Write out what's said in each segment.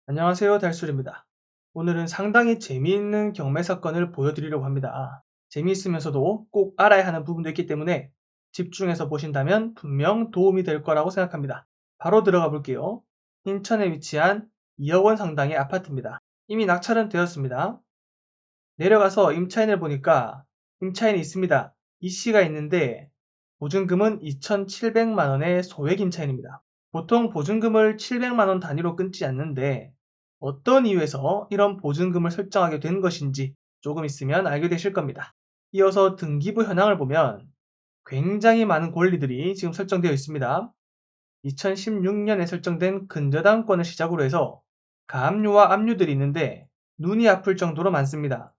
안녕하세요, 달술입니다. 오늘은 상당히 재미있는 경매 사건을 보여드리려고 합니다. 재미있으면서도 꼭 알아야 하는 부분도 있기 때문에 집중해서 보신다면 분명 도움이 될 거라고 생각합니다. 바로 들어가 볼게요. 인천에 위치한 2억 원 상당의 아파트입니다. 이미 낙찰은 되었습니다. 내려가서 임차인을 보니까 임차인이 있습니다. 이 씨가 있는데 보증금은 2,700만 원의 소액 임차인입니다. 보통 보증금을 700만 원 단위로 끊지 않는데 어떤 이유에서 이런 보증금을 설정하게 된 것인지 조금 있으면 알게 되실 겁니다. 이어서 등기부 현황을 보면 굉장히 많은 권리들이 지금 설정되어 있습니다. 2016년에 설정된 근저당권을 시작으로 해서 가압류와 압류들이 있는데 눈이 아플 정도로 많습니다.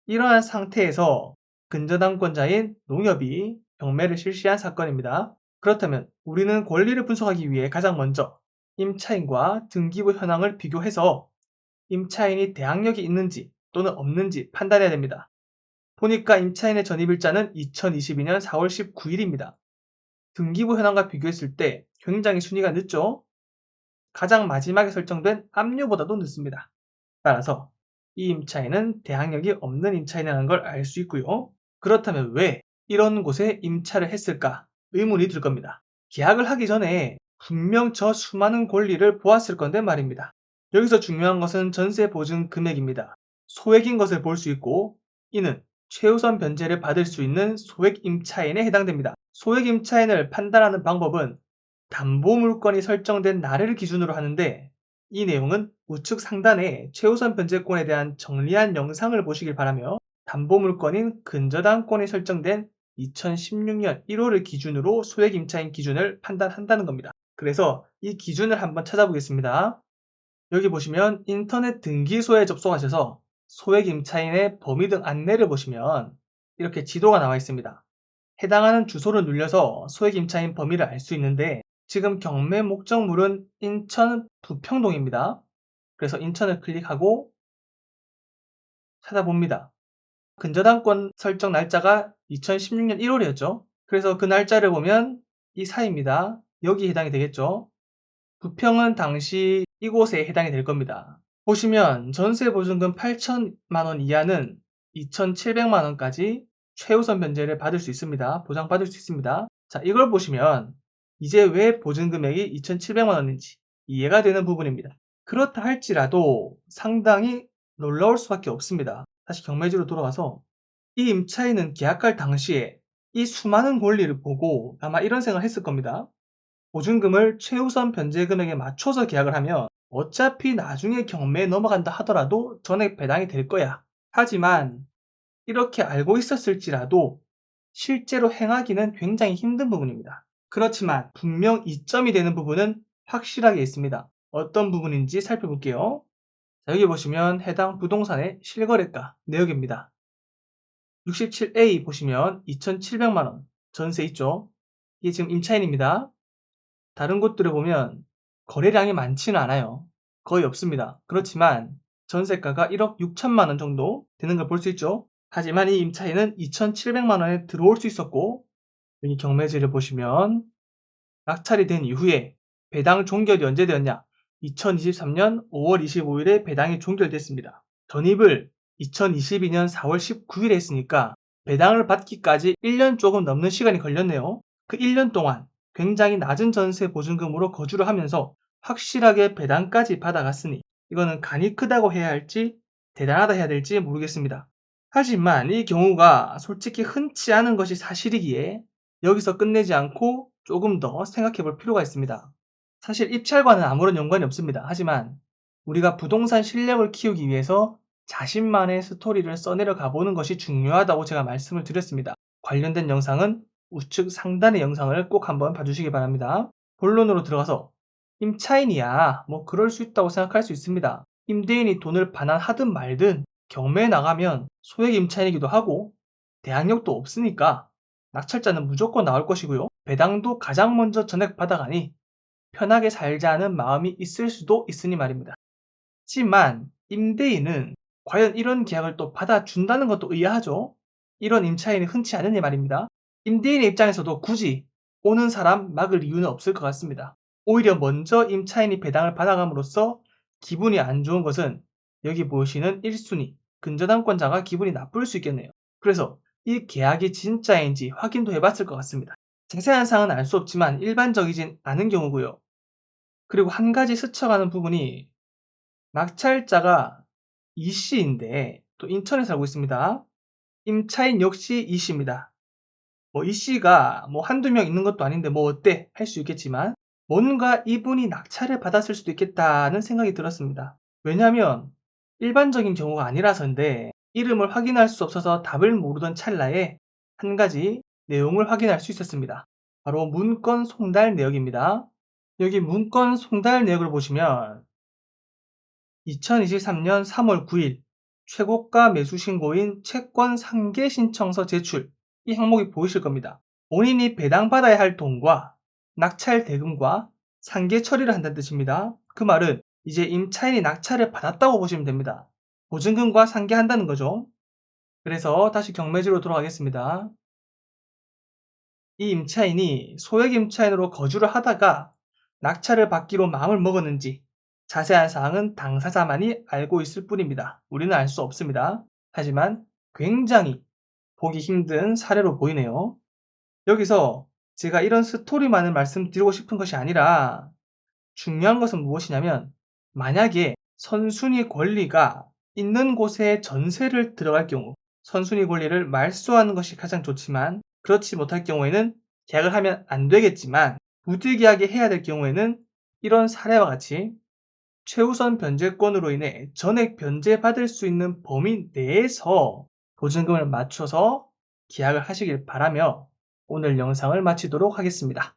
이러한 상태에서 근저당권자인 농협이 경매를 실시한 사건입니다. 그렇다면 우리는 권리를 분석하기 위해 가장 먼저 임차인과 등기부 현황을 비교해서 임차인이 대항력이 있는지 또는 없는지 판단해야 됩니다. 보니까 임차인의 전입일자는 2022년 4월 19일입니다. 등기부 현황과 비교했을 때 굉장히 순위가 늦죠? 가장 마지막에 설정된 압류보다도 늦습니다. 따라서 이 임차인은 대항력이 없는 임차인이라는 걸 알 수 있고요. 그렇다면 왜 이런 곳에 임차를 했을까 의문이 들 겁니다. 계약을 하기 전에 분명 저 수많은 권리를 보았을 건데 말입니다. 여기서 중요한 것은 전세 보증 금액입니다. 소액인 것을 볼 수 있고 이는 최우선 변제를 받을 수 있는 소액 임차인에 해당됩니다. 소액 임차인을 판단하는 방법은 담보물건이 설정된 날을 기준으로 하는데 이 내용은 우측 상단에 최우선 변제권에 대한 정리한 영상을 보시길 바라며 담보물건인 근저당권이 설정된 2016년 1월을 기준으로 소액 임차인 기준을 판단한다는 겁니다. 그래서 이 기준을 한번 찾아보겠습니다. 여기 보시면 인터넷 등기소에 접속하셔서 소액 임차인의 범위 등 안내를 보시면 이렇게 지도가 나와 있습니다. 해당하는 주소를 눌려서 소액 임차인 범위를 알 수 있는데 지금 경매 목적물은 인천 부평동입니다. 그래서 인천을 클릭하고 찾아봅니다. 근저당권 설정 날짜가 2016년 1월이었죠. 그래서 그 날짜를 보면 이 사이입니다. 여기 해당이 되겠죠. 부평은 당시 이곳에 해당이 될 겁니다. 보시면 전세 보증금 8천만 원 이하는 2,700만 원까지 최우선 변제를 받을 수 있습니다. 보장받을 수 있습니다. 자, 이걸 보시면 이제 왜 보증금액이 2,700만 원인지 이해가 되는 부분입니다. 그렇다 할지라도 상당히 놀라울 수밖에 없습니다. 다시 경매지로 돌아와서 이 임차인은 계약할 당시에 이 수많은 권리를 보고 아마 이런 생각을 했을 겁니다. 보증금을 최우선 변제 금액에 맞춰서 계약을 하면 어차피 나중에 경매에 넘어간다 하더라도 전액 배당이 될 거야. 하지만 이렇게 알고 있었을지라도 실제로 행하기는 굉장히 힘든 부분입니다. 그렇지만 분명 이점이 되는 부분은 확실하게 있습니다. 어떤 부분인지 살펴볼게요. 자, 여기 보시면 해당 부동산의 실거래가 내역입니다. 67A 보시면 2,700만원 전세 있죠? 이게 지금 임차인입니다. 다른 곳들을 보면 거래량이 많지는 않아요. 거의 없습니다. 그렇지만 전세가가 1억 6천만 원 정도 되는 걸 볼 수 있죠. 하지만 이 임차인은 2,700만 원에 들어올 수 있었고 여기 경매지를 보시면 낙찰이 된 이후에 배당 종결이 언제 되었냐? 2023년 5월 25일에 배당이 종결됐습니다. 전입을 2022년 4월 19일에 했으니까 배당을 받기까지 1년 조금 넘는 시간이 걸렸네요. 그 1년 동안 굉장히 낮은 전세 보증금으로 거주를 하면서 확실하게 배당까지 받아갔으니 이거는 간이 크다고 해야 할지 대단하다 해야 될지 모르겠습니다. 하지만 이 경우가 솔직히 흔치 않은 것이 사실이기에 여기서 끝내지 않고 조금 더 생각해 볼 필요가 있습니다. 사실 입찰과는 아무런 연관이 없습니다. 하지만 우리가 부동산 실력을 키우기 위해서 자신만의 스토리를 써내려 가보는 것이 중요하다고 제가 말씀을 드렸습니다. 관련된 영상은 우측 상단의 영상을 꼭 한번 봐주시기 바랍니다. 본론으로 들어가서 임차인이야 뭐 그럴 수 있다고 생각할 수 있습니다. 임대인이 돈을 반환하든 말든 경매에 나가면 소액 임차인이기도 하고 대항력도 없으니까 낙찰자는 무조건 나올 것이고요. 배당도 가장 먼저 전액 받아가니 편하게 살자는 마음이 있을 수도 있으니 말입니다. 하지만 임대인은 과연 이런 계약을 또 받아준다는 것도 의아하죠. 이런 임차인이 흔치 않으니 말입니다. 임대인의 입장에서도 굳이 오는 사람 막을 이유는 없을 것 같습니다. 오히려 먼저 임차인이 배당을 받아감으로써 기분이 안 좋은 것은 여기 보시는 1순위 근저당권자가 기분이 나쁠 수 있겠네요. 그래서 이 계약이 진짜인지 확인도 해봤을 것 같습니다. 자세한 사항은 알 수 없지만 일반적이진 않은 경우고요. 그리고 한 가지 스쳐가는 부분이 낙찰자가 이씨인데 또 인천에 살고 있습니다. 임차인 역시 이씨입니다. 이씨가 한두 명 있는 것도 아닌데 어때? 할 수 있겠지만 뭔가 이분이 낙찰을 받았을 수도 있겠다는 생각이 들었습니다. 왜냐하면 일반적인 경우가 아니라서인데 이름을 확인할 수 없어서 답을 모르던 찰나에 한 가지 내용을 확인할 수 있었습니다. 바로 문건 송달 내역입니다. 여기 문건 송달 내역을 보시면 2023년 3월 9일 최고가 매수 신고인 채권 상계 신청서 제출, 이 항목이 보이실 겁니다. 본인이 배당받아야 할 돈과 낙찰 대금과 상계 처리를 한다는 뜻입니다. 그 말은 이제 임차인이 낙찰을 받았다고 보시면 됩니다. 보증금과 상계한다는 거죠. 그래서 다시 경매지로 돌아가겠습니다. 이 임차인이 소액 임차인으로 거주를 하다가 낙찰을 받기로 마음을 먹었는지 자세한 사항은 당사자만이 알고 있을 뿐입니다. 우리는 알 수 없습니다. 하지만 굉장히 보기 힘든 사례로 보이네요. 여기서 제가 이런 스토리만을 말씀드리고 싶은 것이 아니라 중요한 것은 무엇이냐면, 만약에 선순위 권리가 있는 곳에 전세를 들어갈 경우 선순위 권리를 말소하는 것이 가장 좋지만, 그렇지 못할 경우에는 계약을 하면 안 되겠지만 부득이하게 해야 될 경우에는 이런 사례와 같이 최우선 변제권으로 인해 전액 변제받을 수 있는 범위 내에서 보증금을 맞춰서 계약을 하시길 바라며 오늘 영상을 마치도록 하겠습니다.